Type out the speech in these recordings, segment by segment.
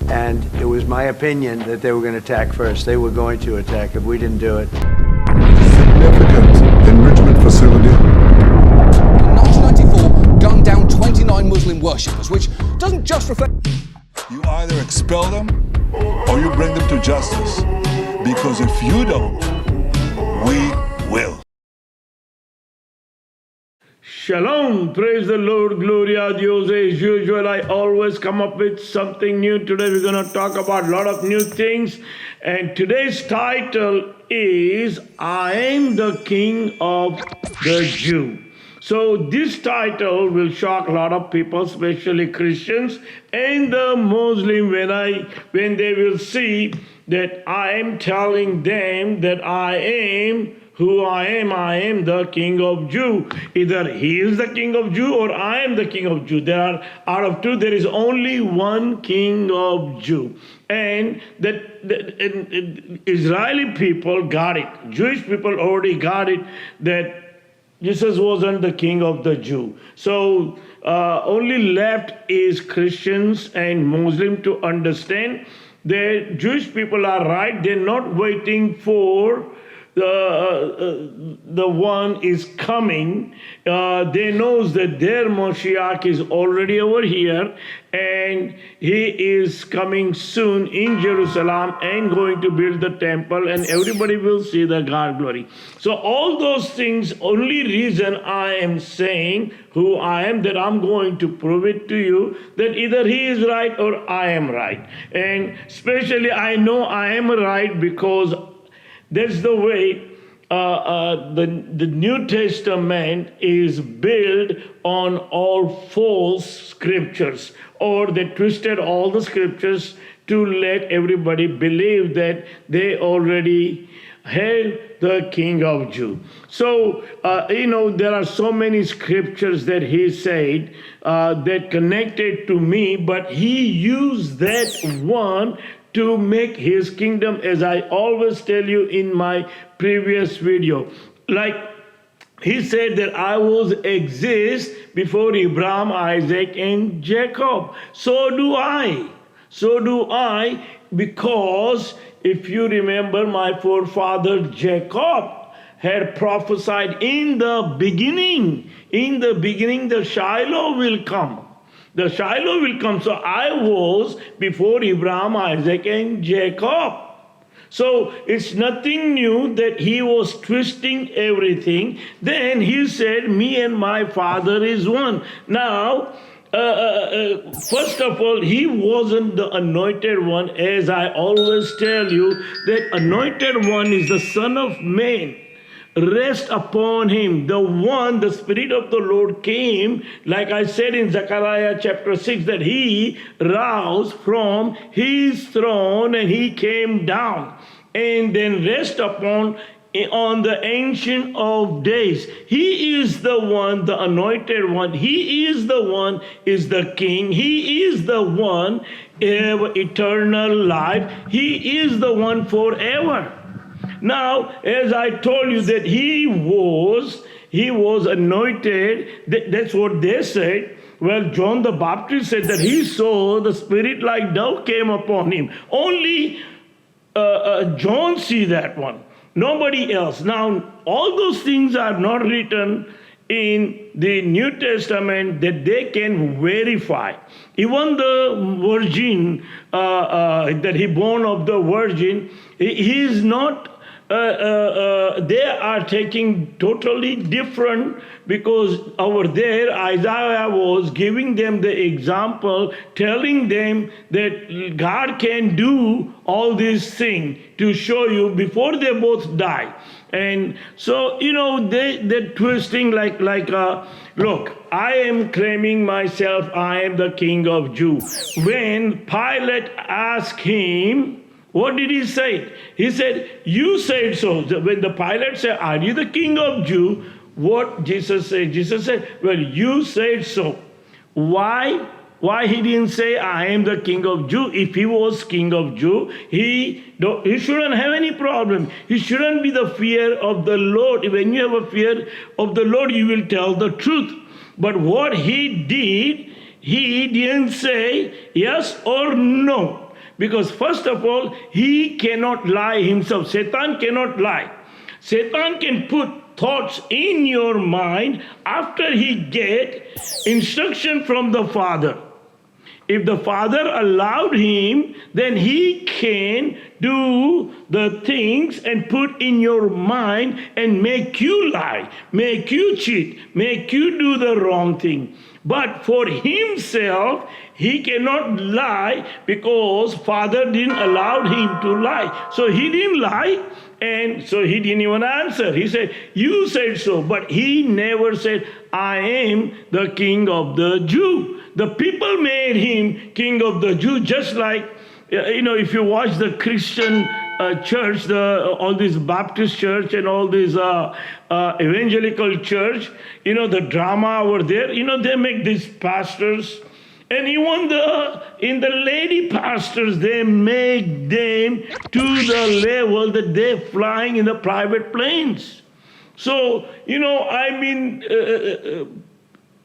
And it was my opinion that they were going to attack first. They were going to attack if we didn't do it. Significant enrichment facility. In 1994, gunned down 29 Muslim worshippers, which doesn't just reflect... You either expel them or you bring them to justice. Because if you don't, we will. Shalom, praise the Lord, Gloria a Dios. As usual, I always come up with something new. Today we're going to talk about a lot of new things. And today's title is, I am the King of the Jew. So this title will shock a lot of people, especially Christians and the Muslim, when they will see that I am telling them that I am who I am the King of Jew. Either he is the King of Jew or I am the King of Jew. There are, out of two, there is only one King of Jew. And the Israeli people got it. Jewish people already got it that Jesus wasn't the King of the Jew. So only left is Christians and Muslim to understand that Jewish people are right. They're not waiting for the one is coming. They knows that their Moshiach is already over here and he is coming soon in Jerusalem and going to build the temple and everybody will see the God glory. So all those things, only reason I am saying who I am, that I'm going to prove it to you that either he is right or I am right. And especially I know I am right because that's the way the New Testament is built on all false scriptures, or they twisted all the scriptures to let everybody believe that they already had the King of Jew. So, there are so many scriptures that he said that connected to me, but he used that one to make his kingdom, as I always tell you in my previous video. Like he said that I was exist before Abraham, Isaac, and Jacob. So do I. So do I, because if you remember, my forefather Jacob had prophesied in the beginning. In the beginning, the Shiloh will come. The Shiloh will come. So I was before Abraham, Isaac, and Jacob. So it's nothing new that he was twisting everything. Then he said, me and my father is one. Now, first of all, he wasn't the anointed one. As I always tell you, that anointed one is the Son of Man. Rest upon him. The Spirit of the Lord came, like I said in Zechariah chapter 6, that he roused from his throne and he came down and then rest upon on the Ancient of Days. He is the one, the anointed one. He is the one, is the King. He is the one, eternal life. He is the one forever. Now, as I told you that he was anointed, that's what they said. Well, John the Baptist said that he saw the Spirit like dove came upon him. Only John see that one, nobody else. Now, all those things are not written in the New Testament that they can verify. Even the virgin, that he born of the virgin, he is not, they are taking totally different, because over there Isaiah was giving them the example, telling them that God can do all these things to show you before they both die. And so, they're twisting like look, I am claiming myself, I am the King of Jews. When Pilate asked him, what did he say? He said, you said so. When the Pilate said, are you the King of Jews? What Jesus said? Jesus said, well, you said so. Why? Why he didn't say, I am the King of Jews? If he was King of Jews, he shouldn't have any problem. He shouldn't be the fear of the Lord. When you have a fear of the Lord, you will tell the truth. But what he did, he didn't say yes or no. Because first of all, he cannot lie himself. Satan cannot lie. Satan can put thoughts in your mind after he get instruction from the Father. If the Father allowed him, then he can do the things and put in your mind and make you lie, make you cheat, make you do the wrong thing. But for himself, he cannot lie because Father didn't allow him to lie. So he didn't lie, and so he didn't even answer. He said, you said so. But he never said, I am the king of the Jew. The people made him king of the Jew, just like, if you watch the Christian church, all this Baptist church and all this evangelical church, the drama over there, they make these pastors. And even in the lady pastors, they make them to the level that they're flying in the private planes. So,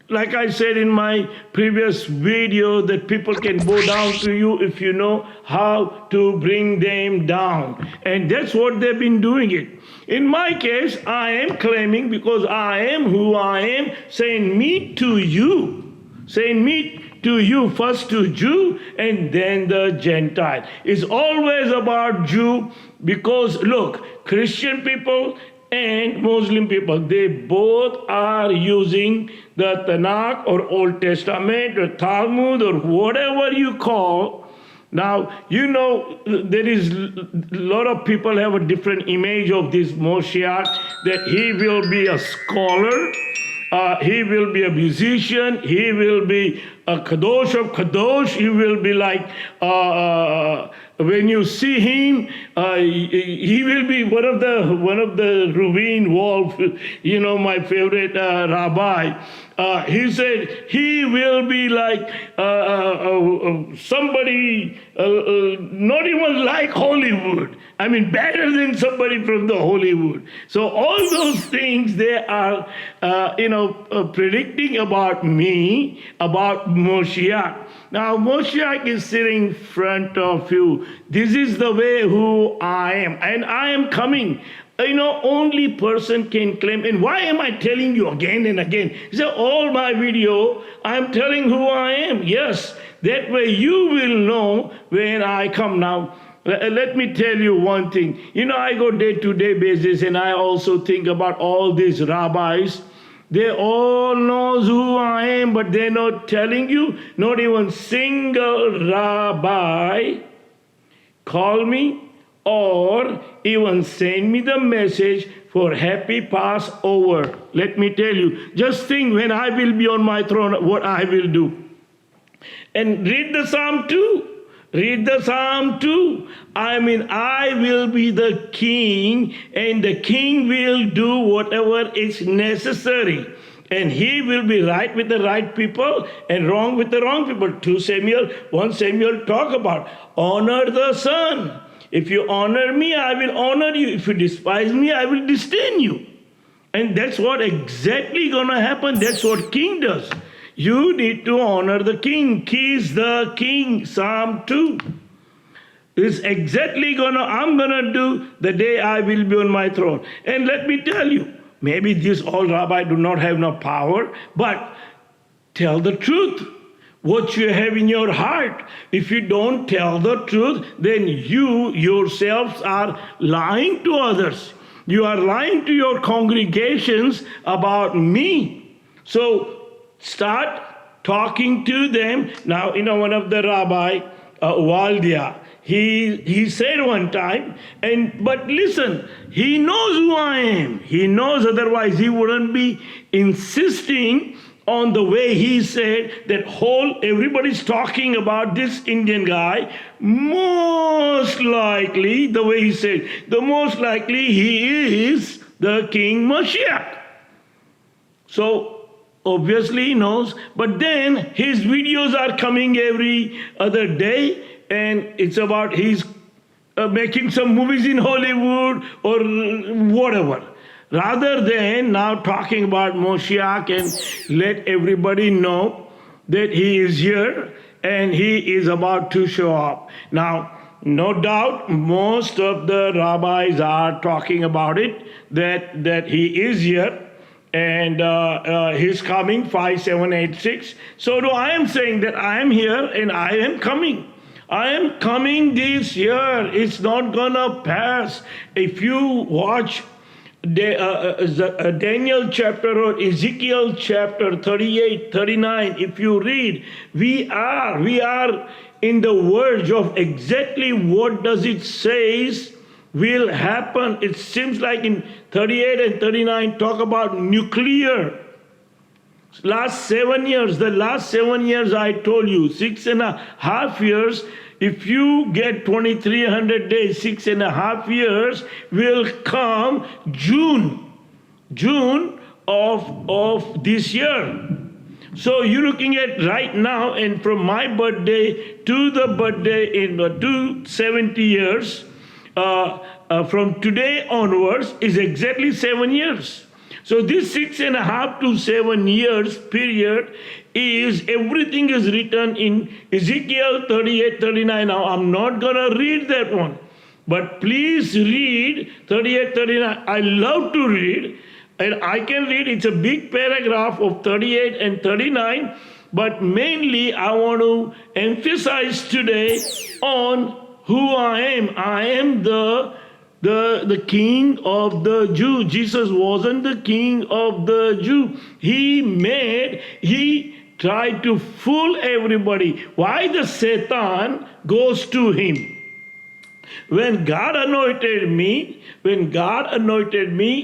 like I said in my previous video, that people can bow down to you if you know how to bring them down. And that's what they've been doing it. In my case, I am claiming, because I am who I am, saying me to you. Saying me to you, first to Jew and then the Gentile. It's always about Jew, because look, Christian people and Muslim people, they both are using the Tanakh or Old Testament or Talmud or whatever you call. Now, there is a lot of people have a different image of this Moshiach, that he will be a scholar, he will be a musician, he will be a kadosh of kadosh, he will be like, when you see him, he will be one of the Reuven Wolf, my favorite rabbi. He said he will be like somebody, not even like Hollywood. I mean, better than somebody from the Hollywood. So all those things, they are, predicting about me, about Moshiach. Now, Moshiach is sitting in front of you. This is the way who I am, and I am coming. Only person can claim. And why am I telling you again and again? So all my video, I'm telling who I am. Yes, that way you will know when I come. Now, let me tell you one thing. I go day-to-day basis, and I also think about all these rabbis. They all know who I am, but they're not telling you. Not even single rabbi call me or even send me the message for happy Passover. Let me tell you, just think when I will be on my throne, what I will do. And read the Psalm 2. Read the Psalm 2. I will be the king, and the king will do whatever is necessary. And he will be right with the right people and wrong with the wrong people. 1 Samuel talk about honor the son. If you honor me, I will honor you. If you despise me, I will disdain you. And that's what exactly going to happen. That's what king does. You need to honor the king. He is the king. Psalm 2. It's exactly I'm going to do the day I will be on my throne. And let me tell you, maybe these all rabbis do not have no power, but tell the truth. What you have in your heart. If you don't tell the truth, then you yourselves are lying to others. You are lying to your congregations about me. So start talking to them. Now, one of the rabbi, Waldia, he said one time, but listen, he knows who I am. He knows, otherwise he wouldn't be insisting on the way he said that everybody's talking about this Indian guy. Most likely, the way he said, the most likely he is the King Moshiach. So obviously he knows, but then his videos are coming every other day, and it's about he's making some movies in Hollywood or whatever. Rather than now talking about Moshiach and let everybody know that he is here and he is about to show up. Now, no doubt, most of the rabbis are talking about it, that he is here, and he's coming, 5786. So I am saying that I am here and I am coming. I am coming this year. It's not gonna pass. If you watch Daniel chapter or Ezekiel chapter 38, 39, if you read, we are in the verge of exactly what does it says will happen. It seems like in 38 and 39 talk about nuclear. Last 7 years, the last 7 years I told you, 6.5 years, if you get 2300 days, 6.5 years will come June of this year. So you're looking at right now, and from my birthday to the birthday in 270 years, from today onwards is exactly 7 years. So this 6.5 to 7 years period is, everything is written in Ezekiel 38, 39. Now I'm not gonna read that one, but please read 38, 39. I love to read, and I can read, it's a big paragraph of 38 and 39, but mainly I want to emphasize today on who I am. I am the king of the Jew. Jesus wasn't the king of the Jew. He tried to fool everybody. Why the Satan goes to him? When God anointed me,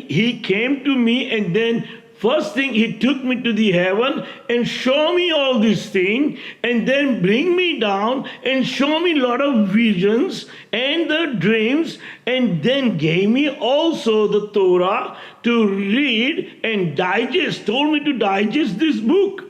he came to me, and then first thing, he took me to the heaven and show me all these things, and then bring me down and show me a lot of visions and the dreams, and then gave me also the Torah to read and digest, told me to digest this book.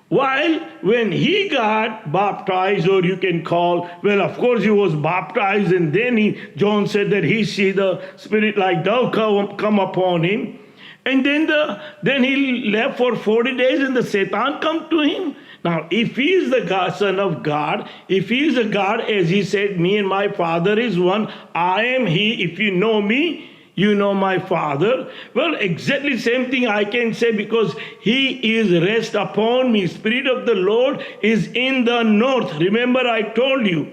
While when he got baptized, or you can call, well, of course he was baptized, and then John said that he see the Spirit like dove come upon him. And then he left for 40 days, and the Satan come to him. Now, if he is the God, Son of God, if he is a God, as he said, me and my Father is one, I am he. If you know me, you know my Father. Well, exactly same thing I can say, because he is rest upon me. Spirit of the Lord is in the north. Remember, I told you,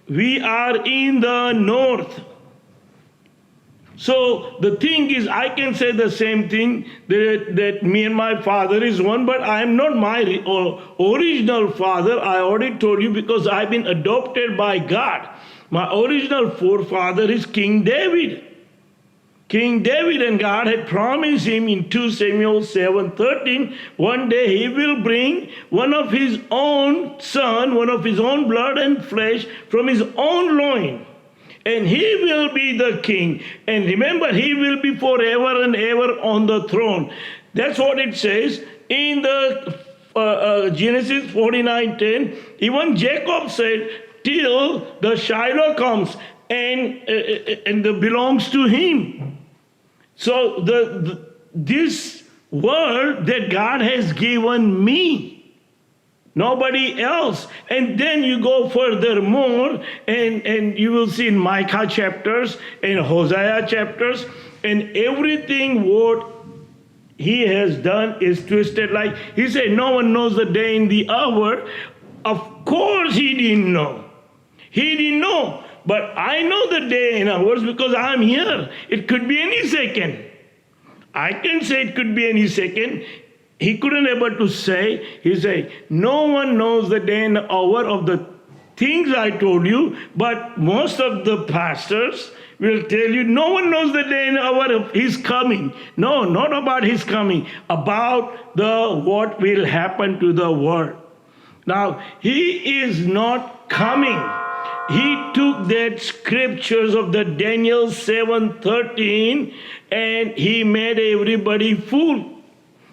we are in the north. So the thing is, I can say the same thing, that me and my Father is one, but I am not my original father. I already told you, because I've been adopted by God. My original forefather is King David. King David, and God had promised him in 2 Samuel 7:13, one day he will bring one of his own son, one of his own blood and flesh from his own loin. And he will be the king. And remember, he will be forever and ever on the throne. That's what it says in the Genesis 49:10. Even Jacob said, till the Shiloh comes, and belongs to him. So this world that God has given me, nobody else. And then you go furthermore, and you will see in Micah chapters and Hosea chapters, and everything what he has done is twisted. Like he said, no one knows the day and the hour. Of course he didn't know. He didn't know. But I know the day and hours, because I'm here. It could be any second. I can say it could be any second. He couldn't able to say. He said, no one knows the day and hour of the things I told you, but most of the pastors will tell you, no one knows the day and hour of his coming. No, not about his coming, about what will happen to the world. Now, he is not coming. He took that scriptures of the Daniel 7:13, and he made everybody fool.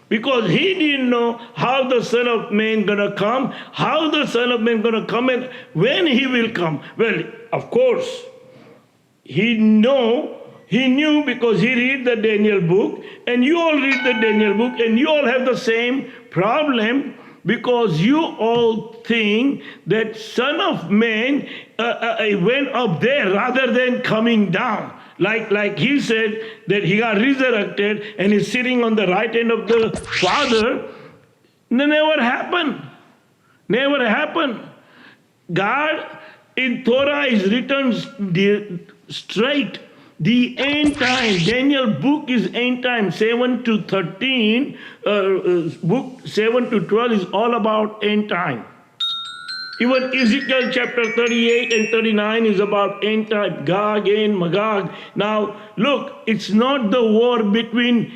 Because he didn't know how the Son of Man gonna come, how the Son of Man gonna come, and when he will come. Well, of course, he knew, because he read the Daniel book, and you all read the Daniel book, and you all have the same problem, because you all think that Son of Man went up there rather than coming down. Like he said that he got resurrected and is sitting on the right hand of the Father. Never happened. Never happened. God in Torah is written straight. The end time, Daniel book is end time, 7 to 13, book 7 to 12 is all about end time. Even Ezekiel chapter 38 and 39 is about end time, Gog and Magog. Now, look, it's not the war between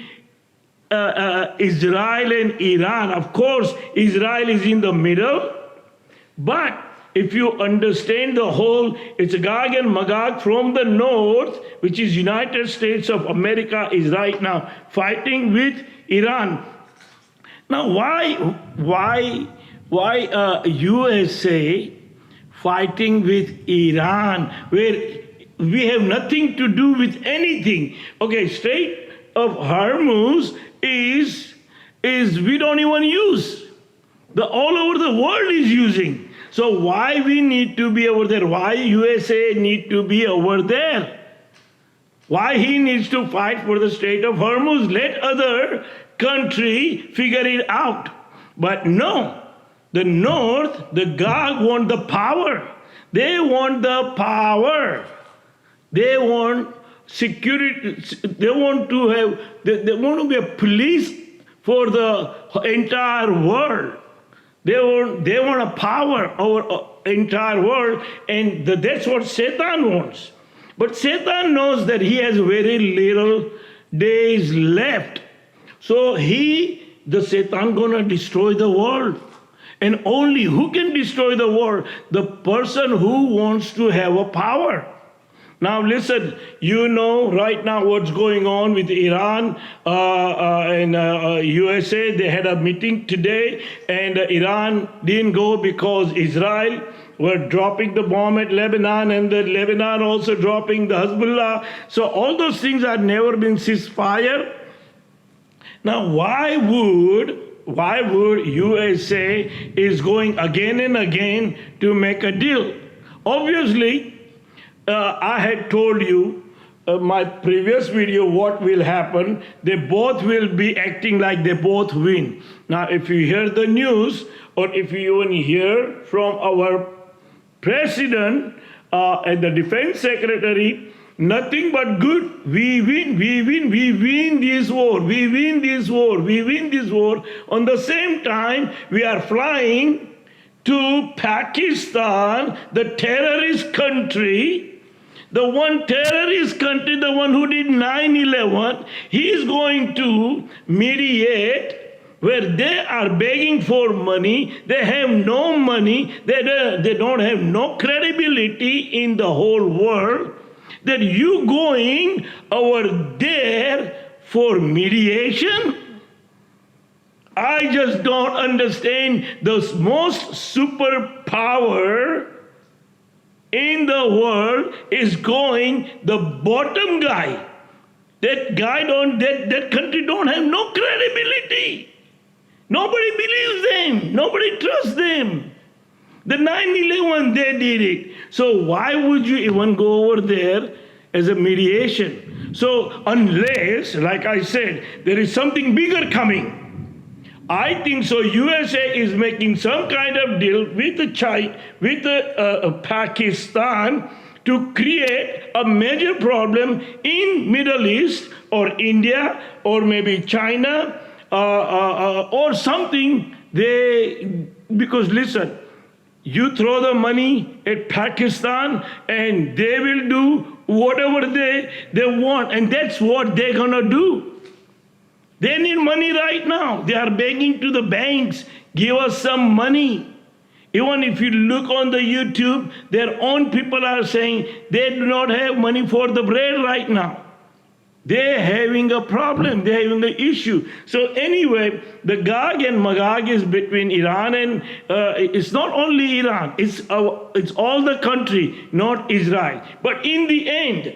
Israel and Iran. Of course, Israel is in the middle, but if you understand the whole, it's Gog and Magog from the north, which is United States of America, is right now fighting with Iran. Now, why USA fighting with Iran, where we have nothing to do with anything? Okay, Strait of Hormuz is we don't even use. All over the world is using. So why we need to be over there? Why USA need to be over there? Why he needs to fight for the Strait of Hormuz? Let other country figure it out. But no, the North, the Gog want the power. They want the power. They want security. They want to be a police for the entire world. They want a power over entire world, and that's what Satan wants. But Satan knows that he has very little days left. So the Satan gonna destroy the world. And only who can destroy the world? The person who wants to have a power. Now listen, you know right now what's going on with Iran and USA. They had a meeting today, and Iran didn't go because Israel were dropping the bomb at Lebanon, and the Lebanon also dropping the Hezbollah. So all those things have never been ceasefire. Now why would USA is going again and again to make a deal? Obviously, I had told you my previous video what will happen. They both will be acting like they both win. Now, if you hear the news, or if you even hear from our president and the defense secretary, nothing but good. We win this war, we win this war, we win this war. On the same time, we are flying to Pakistan, the terrorist country. The one terrorist country, the one who did 9/11, he is going to mediate where they are begging for money. They have no money. They don't have no credibility in the whole world. That you going over there for mediation? I just don't understand. The most superpower in the world is going the bottom guy. That country don't have no credibility. Nobody believes them. Nobody trusts them. The 9/11, they did it. So why would you even go over there as a mediation? So unless, like I said, there is something bigger coming. I think so. USA is making some kind of deal with Pakistan to create a major problem in Middle East or India or maybe China or something. Because listen, you throw the money at Pakistan and they will do whatever they want, and that's what they're gonna do. They need money right now. They are begging to the banks, give us some money. Even if you look on the YouTube, their own people are saying they do not have money for the bread right now. They're having a problem. They're having an issue. So anyway, the Gog and Magog is between Iran and, it's not only Iran, it's all the country, not Israel. But in the end,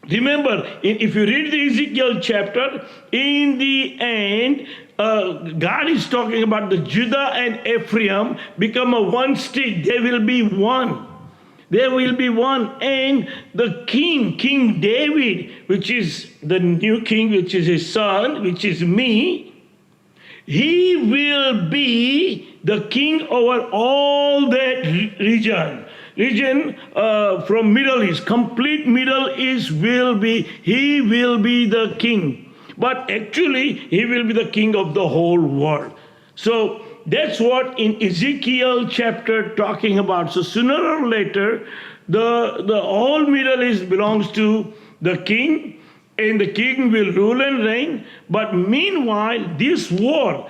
remember, if you read the Ezekiel chapter, in the end, God is talking about the Judah and Ephraim become a one stick. They will be one. There will be one. And the king, King David, which is the new king, which is his son, which is me, he will be the king over all that region. From Middle East, complete Middle East he will be the king. But actually, he will be the king of the whole world. So that's what in Ezekiel chapter talking about. So sooner or later, the whole Middle East belongs to the king, and the king will rule and reign. But meanwhile, this war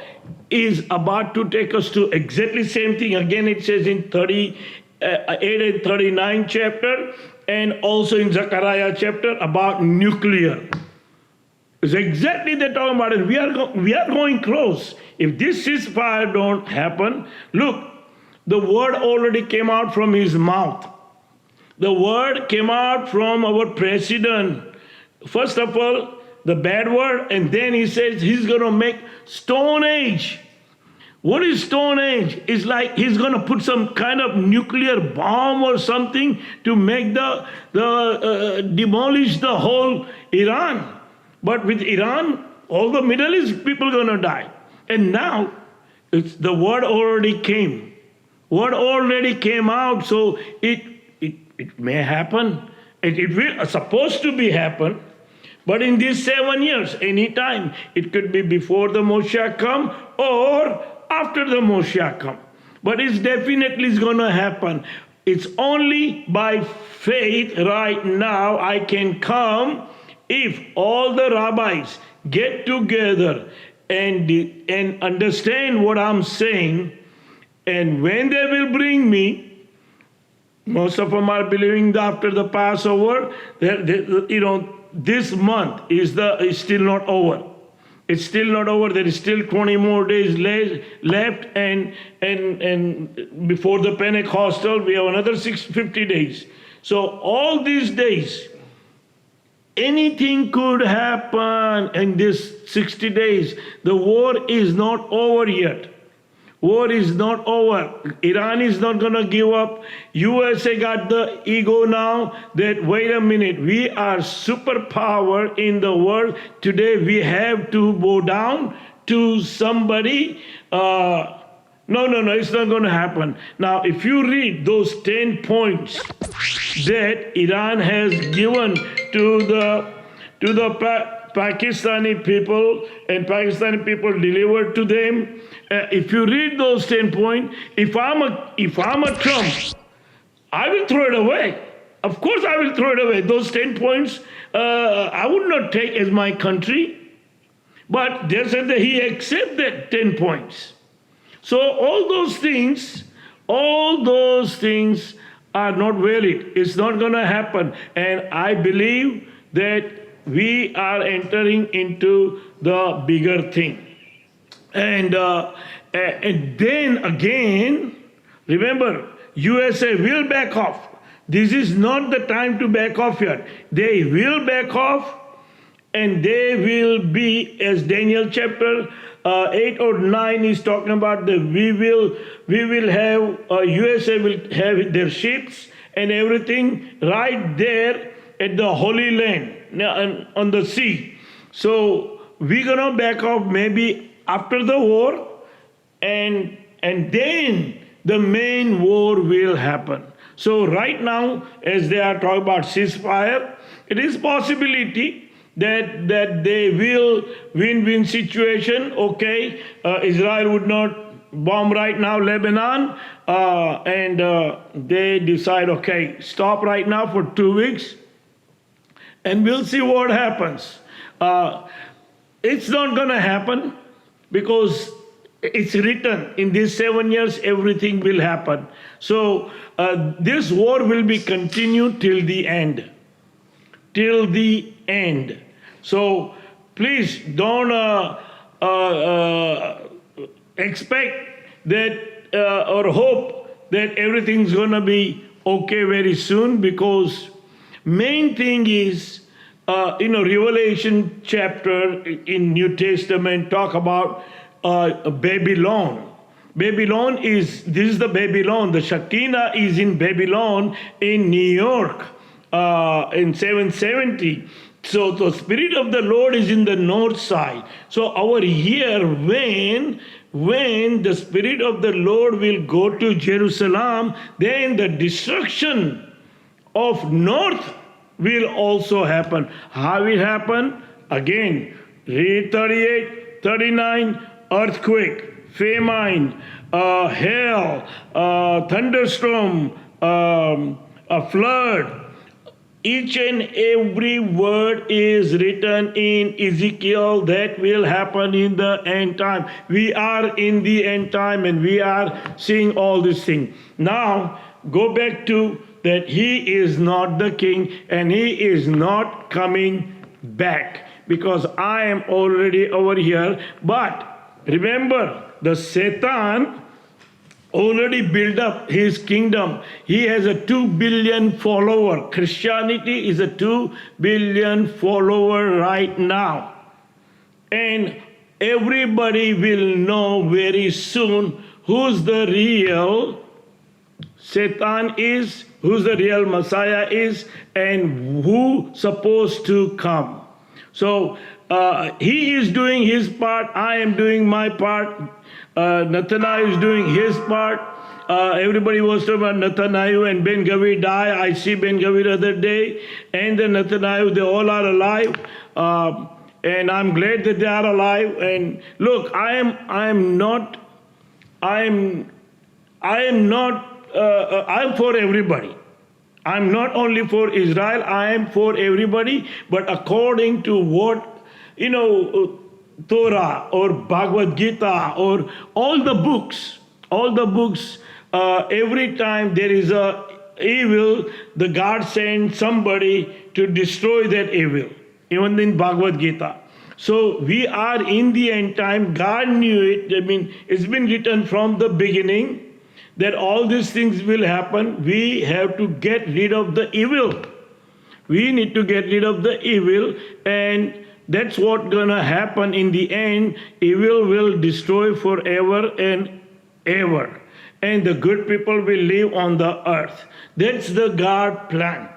is about to take us to exactly same thing. Again, it says in 38 and 39 chapter, and also in Zechariah chapter about nuclear. It's exactly they're talking about it. We are going close. If this ceasefire don't happen, look, the word already came out from his mouth. The word came out from our president. First of all, the bad word, and then he says he's going to make Stone Age. What is Stone Age? It's like he's going to put some kind of nuclear bomb or something to make demolish the whole Iran. But with Iran, all the Middle East people are going to die. And now, the word already came. Word already came out, so it may happen. It will supposed to be happen. But in these 7 years, anytime, it could be before the Moshiach come or after the Moshiach come. But it's definitely going to happen. It's only by faith right now I can come if all the rabbis get together and understand what I'm saying, and when they will bring me, most of them are believing that after the Passover, this month is still not over. It's still not over. There is still 20 more days left, and before the Pentecostal, we have another 50 days. So all these days, anything could happen in this 60 days. The war is not over yet. War is not over. Iran is not going to give up. USA got the ego now that, wait a minute, we are superpower in the world. Today we have to bow down to somebody. No, it's not going to happen. Now, if you read those 10 points that Iran has given to the Pakistani people, and Pakistani people delivered to them, if you read those 10 points, if I'm a Trump, I will throw it away. Of course I will throw it away. Those 10 points, I would not take as my country. But they said that he accepted 10 points. So all those things are not valid. It's not going to happen. And I believe that we are entering into the bigger thing. And then again, remember, USA will back off. This is not the time to back off yet. They will back off, and they will be, as Daniel chapter 8 or 9 is talking about, that we will have, USA will have their ships and everything right there at the Holy Land, on the sea. So we're going to back off maybe after the war, and then the main war will happen. So right now, as they are talking about ceasefire, it is possibility that they will win-win situation. Okay, Israel would not bomb right now Lebanon, and they decide, okay, stop right now for 2 weeks, and we'll see what happens. It's not going to happen because it's written in these 7 years everything will happen. So this war will be continued till the end. Till the end. So please don't expect that or hope that everything's going to be okay very soon, because main thing is Revelation chapter in New Testament talk about Babylon. This is the Babylon. The Shekinah is in Babylon in New York in 770. So the Spirit of the Lord is in the north side. So over here, when the Spirit of the Lord will go to Jerusalem, then the destruction of north will also happen. How will it happen? Again, read 38, 39, earthquake, famine, hail, thunderstorm, a flood. Each and every word is written in Ezekiel that will happen in the end time. We are in the end time and we are seeing all these things. Now, go back to that he is not the king and he is not coming back because I am already over here. But remember, the Satan already built up his kingdom. He has a 2 billion follower. Christianity is a 2 billion follower right now. And everybody will know very soon who's the real Satan is, who's the real Messiah is, and who supposed to come. So he is doing his part, I am doing my part, Nathaniel is doing his part. Everybody was talking about Nathaniel and Ben Gavir die. I see Ben Gavir the other day, and then Nathaniel, they all are alive. And I'm glad that they are alive. And look, I'm for everybody. I'm not only for Israel, I am for everybody, but according to what, Torah or Bhagavad Gita or all the books, every time there is a evil, the God sends somebody to destroy that evil, even in Bhagavad Gita. So we are in the end time. God knew it. I mean, it's been written from the beginning that all these things will happen. We have to get rid of the evil. We need to get rid of the evil, and that's what's gonna happen in the end. Evil will destroy forever and ever, and the good people will live on the earth. That's the God plan.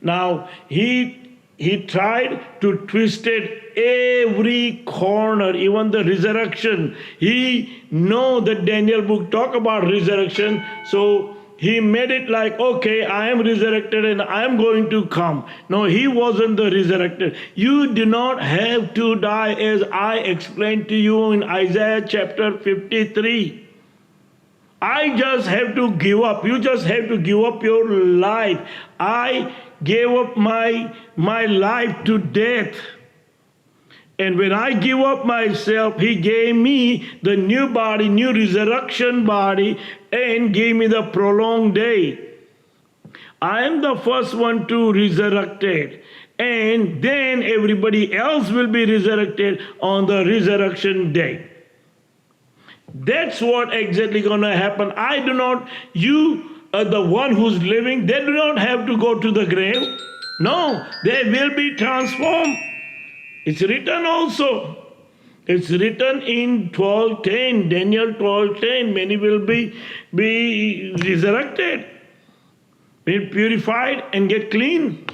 Now he tried to twist it every corner, even the resurrection. He know the Daniel book talk about resurrection, so he made it like, okay, I am resurrected and I am going to come. No, he wasn't the resurrected. You do not have to die, as I explained to you in Isaiah chapter 53. I just have to give up. You just have to give up your life. I gave up my life to death. And when I give up myself, he gave me the new body, new resurrection body, and gave me the prolonged day. I am the first one to resurrected. And then everybody else will be resurrected on the resurrection day. That's what exactly going to happen. I do not, you are the one who's living, they do not have to go to the grave. No, they will be transformed. It's written also. It's written in 12:10, Daniel 12:10. Many will be resurrected, be purified, and get clean.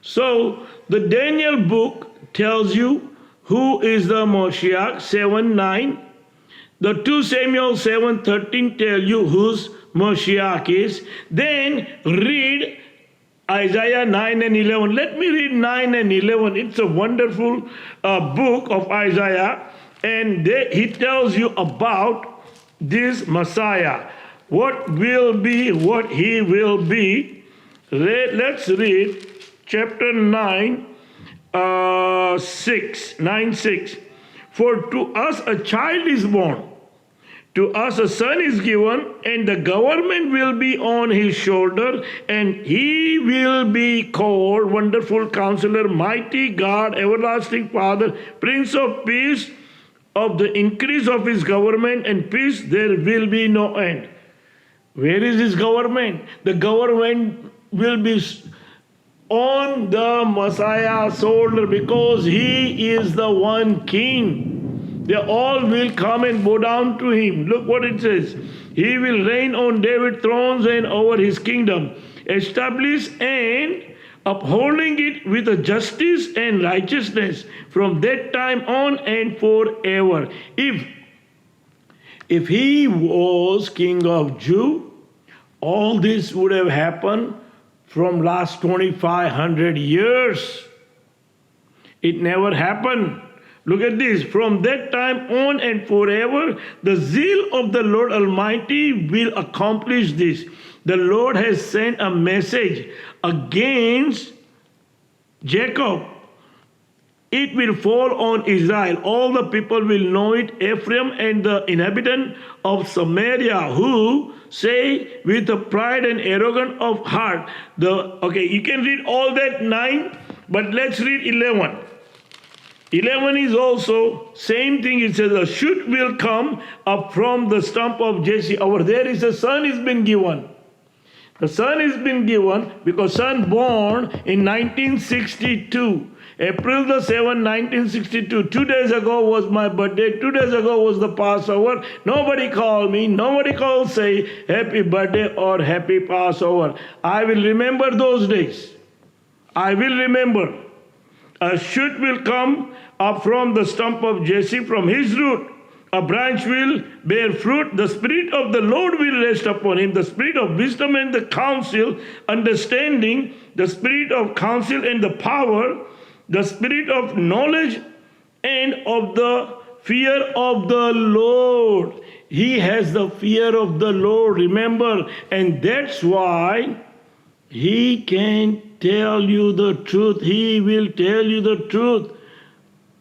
So the Daniel book tells you who is the Moshiach, 7:9. The 2 Samuel 7:13 tell you whose Moshiach is. Then read Isaiah 9 and 11. Let me read 9 and 11. It's a wonderful book of Isaiah. And he tells you about this Messiah. What will be, what he will be. Let's read chapter 9, 9:6. For to us a child is born. To us a son is given, and the government will be on his shoulder, and he will be called Wonderful Counselor, Mighty God, Everlasting Father, Prince of Peace. Of the increase of his government and peace there will be no end. Where is his government? The government will be on the Messiah's shoulder because he is the one king. They all will come and bow down to him. Look what it says. He will reign on David's thrones and over his kingdom, establish and upholding it with a justice and righteousness from that time on and forever. If he was king of Jew, all this would have happened from last 2,500 years. It never happened. Look at this. From that time on and forever, the zeal of the Lord Almighty will accomplish this. The Lord has sent a message against Jacob. It will fall on Israel. All the people will know it. Ephraim and the inhabitant of Samaria, who say with a pride and arrogant of heart. Okay, you can read all that 9, but let's read 11. 11 is also same thing. It says a shoot will come up from the stump of Jesse. Over there is a son has been given. The son has been given because son born in 1962. April the 7th, 1962. 2 days ago was my birthday. 2 days ago was the Passover. Nobody called me. Nobody called say happy birthday or happy Passover. I will remember those days. I will remember. A shoot will come up from the stump of Jesse, from his root. A branch will bear fruit. The Spirit of the Lord will rest upon him. The Spirit of wisdom and the counsel, understanding, the Spirit of counsel and the power, the Spirit of knowledge and of the fear of the Lord. He has the fear of the Lord, remember. And that's why he can tell you the truth. He will tell you the truth.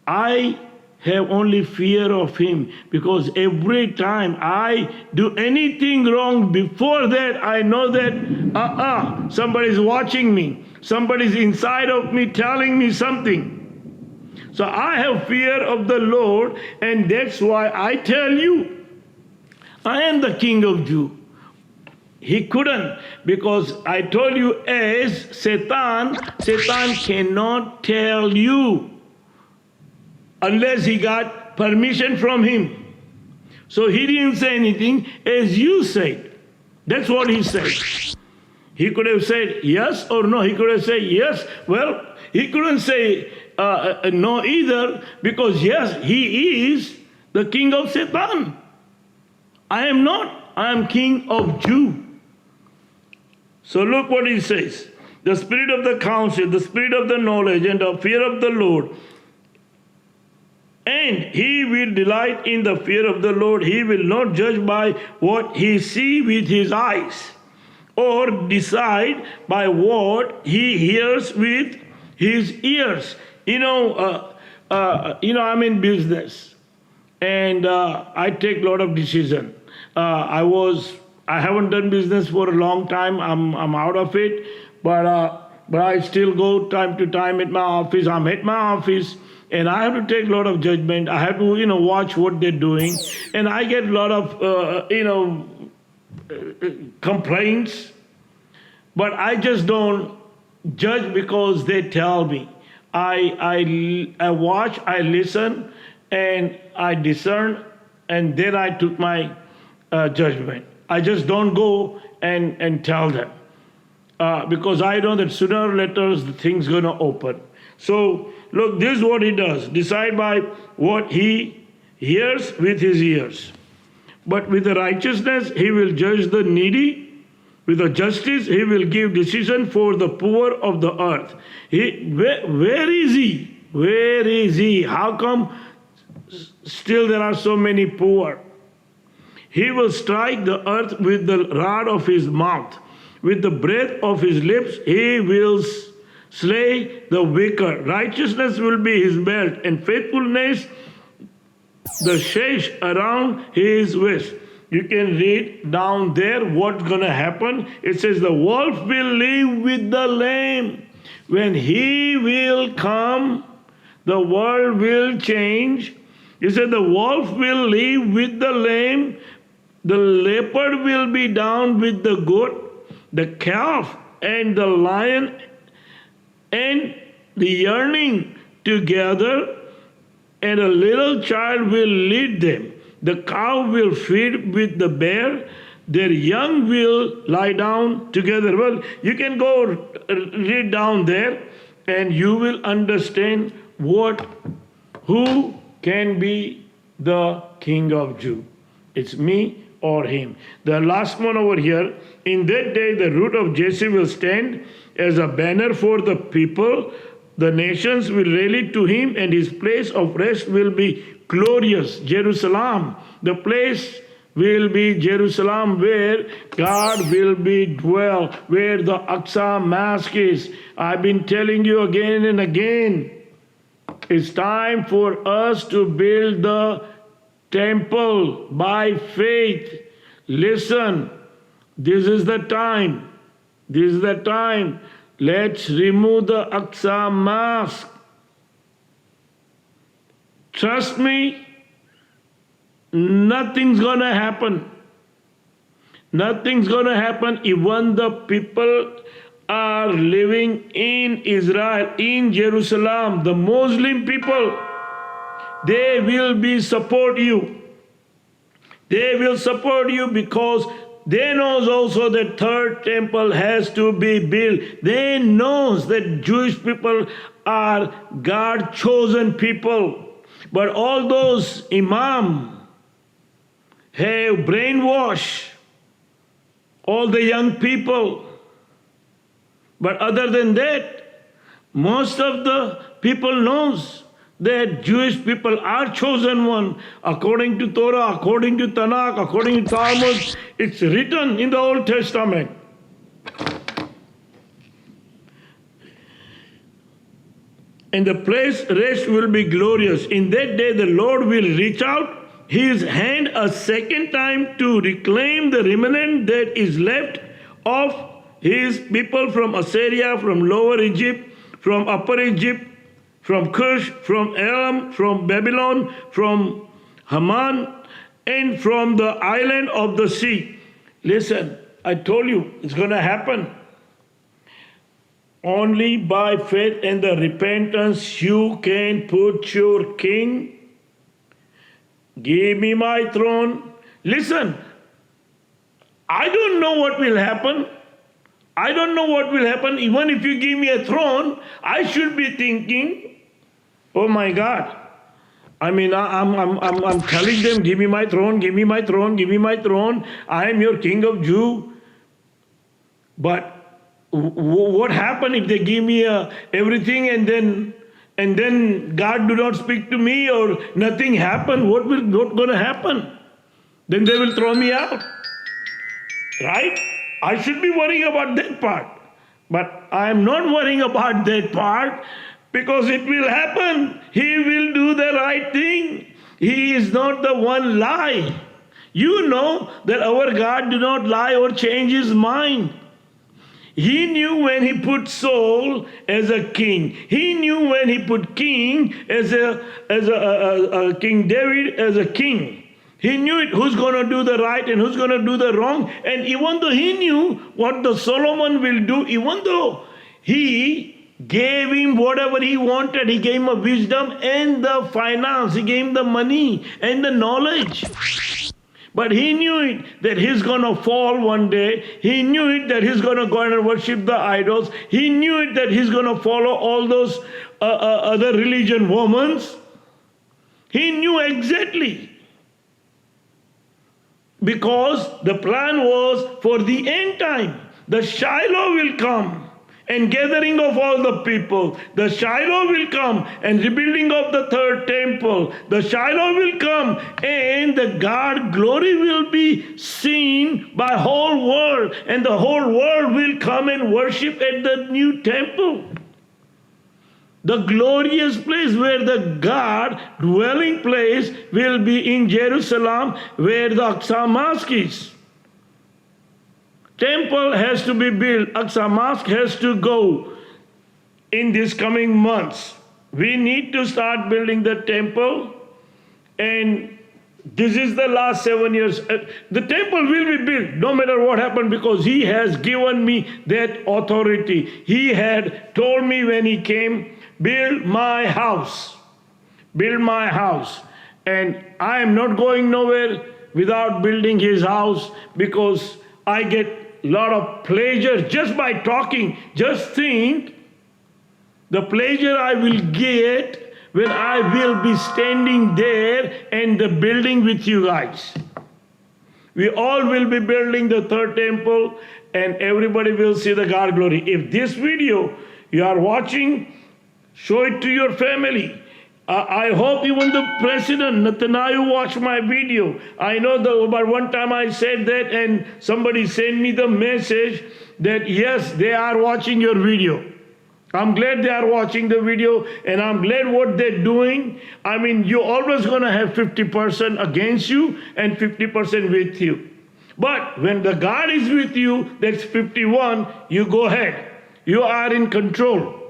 I have only fear of him because every time I do anything wrong before that, I know that somebody's watching me. Somebody's inside of me telling me something. So I have fear of the Lord, and that's why I tell you, I am the king of Jew. He couldn't, because I told you as Satan cannot tell you unless he got permission from him. So he didn't say anything as you said. That's what he said. He could have said yes or no. He could have said yes. Well, he couldn't say no either, because yes, he is the king of Satan. I am not. I am king of Jew. So look what he says. The spirit of the counsel, the spirit of the knowledge and the fear of the Lord. And he will delight in the fear of the Lord. He will not judge by what he sees with his eyes, or decide by what he hears with his ears. I'm in business, and I take a lot of decisions. I haven't done business for a long time. I'm out of it, but I still go time to time at my office. I'm at my office, and I have to take a lot of judgment. I have to, watch what they're doing, and I get a lot of, complaints. But I just don't judge because they tell me. I watch, I listen, and I discern, and then I took my judgment. I just don't go and tell them because I know that sooner or later the thing's going to open. So look, this is what he does. Decide by what he hears with his ears. But with the righteousness he will judge the needy. With the justice he will give decision for the poor of the earth. Where is he? Where is he? How come still there are so many poor? He will strike the earth with the rod of his mouth. With the breath of his lips he will slay the wicked. Righteousness will be his belt, and faithfulness the sash around his waist. You can read down there what's going to happen. It says the wolf will live with the lamb. When he will come, the world will change. He said the wolf will live with the lamb. The leopard will be down with the goat. The calf and the lion and the yearning together, and a little child will lead them. The cow will feed with the bear, their young will lie down together. Well, you can go read down there and you will understand who can be the king of Jew. It's me or him. The last one over here, in that day the root of Jesse will stand as a banner for the people. The nations will rally to him, and his place of rest will be glorious. Jerusalem, the place will be Jerusalem where God will be dwell, where the Aqsa Mosque is. I've been telling you again and again, it's time for us to build the temple by faith. Listen, this is the time. This is the time. Let's remove the Aqsa Mosque. Trust me, nothing's gonna happen. Nothing's gonna happen. Even the people are living in Israel, in Jerusalem, the Muslim people, they will support you. They will support you because they knows also that third temple has to be built. They knows that Jewish people are God chosen people. But all those imam have brainwashed all the young people. But other than that, most of the people knows that Jewish people are chosen one according to Torah, according to Tanakh, according to Talmud. It's written in the Old Testament. And the place rest will be glorious. In that day the Lord will reach out his hand a second time to reclaim the remnant that is left of his people from Assyria, from Lower Egypt, from Upper Egypt, from Cush, from Elam, from Babylon, from Haman, and from the island of the sea. Listen, I told you it's going to happen. Only by faith and the repentance you can put your king. Give me my throne. Listen, I don't know what will happen. I don't know what will happen. Even if you give me a throne, I should be thinking, oh my God. I mean, I'm telling them, give me my throne, give me my throne, give me my throne. I am your king of Jew. But what happened if they give me everything and then God do not speak to me or nothing happen? What going to happen? Then they will throw me out, right? I should be worrying about that part, but I am not worrying about that part because it will happen. He will do the right thing. He is not the one lie. You know that our God do not lie or change his mind. He knew when he put Saul as a king. He knew when he put king as a King David as a king. He knew it, who's going to do the right and who's going to do the wrong. And even though he knew what the Solomon will do, even though he gave him whatever he wanted, he gave him a wisdom and the finance, he gave him the money and the knowledge. But he knew it that he's going to fall one day. He knew it that he's going to go and worship the idols. He knew it that he's going to follow all those other religion women. He knew exactly. Because the plan was for the end time. The Shiloh will come and gathering of all the people. The Shiloh will come and rebuilding of the third temple. The Shiloh will come and the God glory will be seen by whole world. And the whole world will come and worship at the new temple. The glorious place where the God dwelling place will be in Jerusalem where the Aqsa Mosque is. Temple has to be built. Aqsa Mosque has to go in these coming months. We need to start building the temple and This is the last 7 years. The temple will be built no matter what happened, because he has given me that authority. He had told me when he came, build my house. Build my house. And I am not going nowhere without building his house, because I get a lot of pleasure just by talking. Just think the pleasure I will get when I will be standing there and the building with you guys. We all will be building the third temple, and everybody will see the God glory. If this video you are watching, show it to your family. I hope even the president, Netanyahu, watched my video. I know but one time I said that and somebody sent me the message that yes, they are watching your video. I'm glad they are watching the video, and I'm glad what they're doing. I mean, you're always going to have 50% against you and 50% with you. But when the God is with you, that's 51, you go ahead. You are in control.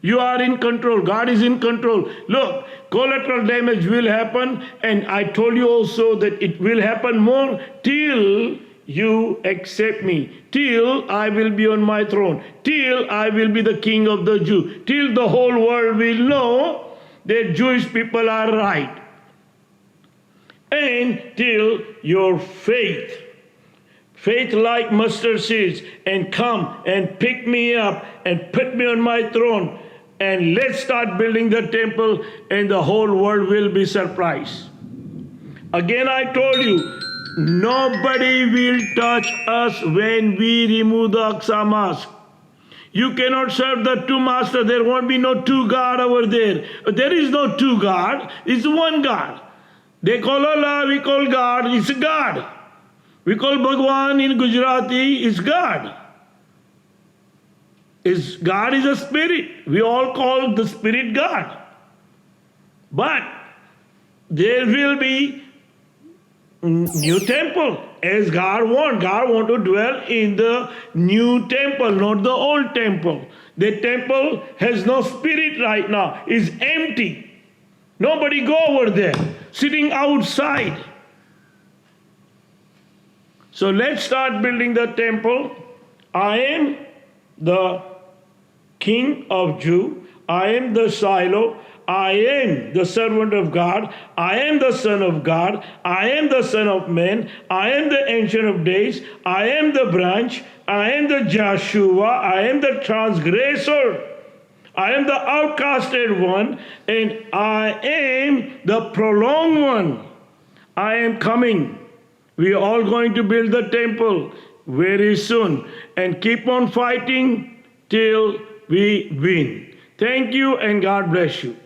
You are in control. God is in control. Look, collateral damage will happen, and I told you also that it will happen more till you accept me, till I will be on my throne, till I will be the king of the Jews, till the whole world will know that Jewish people are right, and till your faith like mustard seeds, and come and pick me up and put me on my throne, and let's start building the temple, and the whole world will be surprised. Again, I told you, nobody will touch us when we remove the Aqsa mask. You cannot serve the two masters. There won't be no two God over there. There is no two God. It's one God. They call Allah, we call God. It's God. We call Bhagwan in Gujarati. It's God. God is a spirit. We all call the spirit God. But there will be new temple as God wants. God wants to dwell in the new temple, not the old temple. The temple has no spirit right now. It's empty. Nobody go over there. Sitting outside. So let's start building the temple. I am the King of Jew. I am the Shiloh. I am the servant of God. I am the Son of God. I am the Son of Man. I am the Ancient of Days. I am the branch. I am the Joshua. I am the transgressor. I am the outcasted one. And I am the prolonged one. I am coming. We are all going to build the temple very soon. And keep on fighting till we win. Thank you, and God bless you.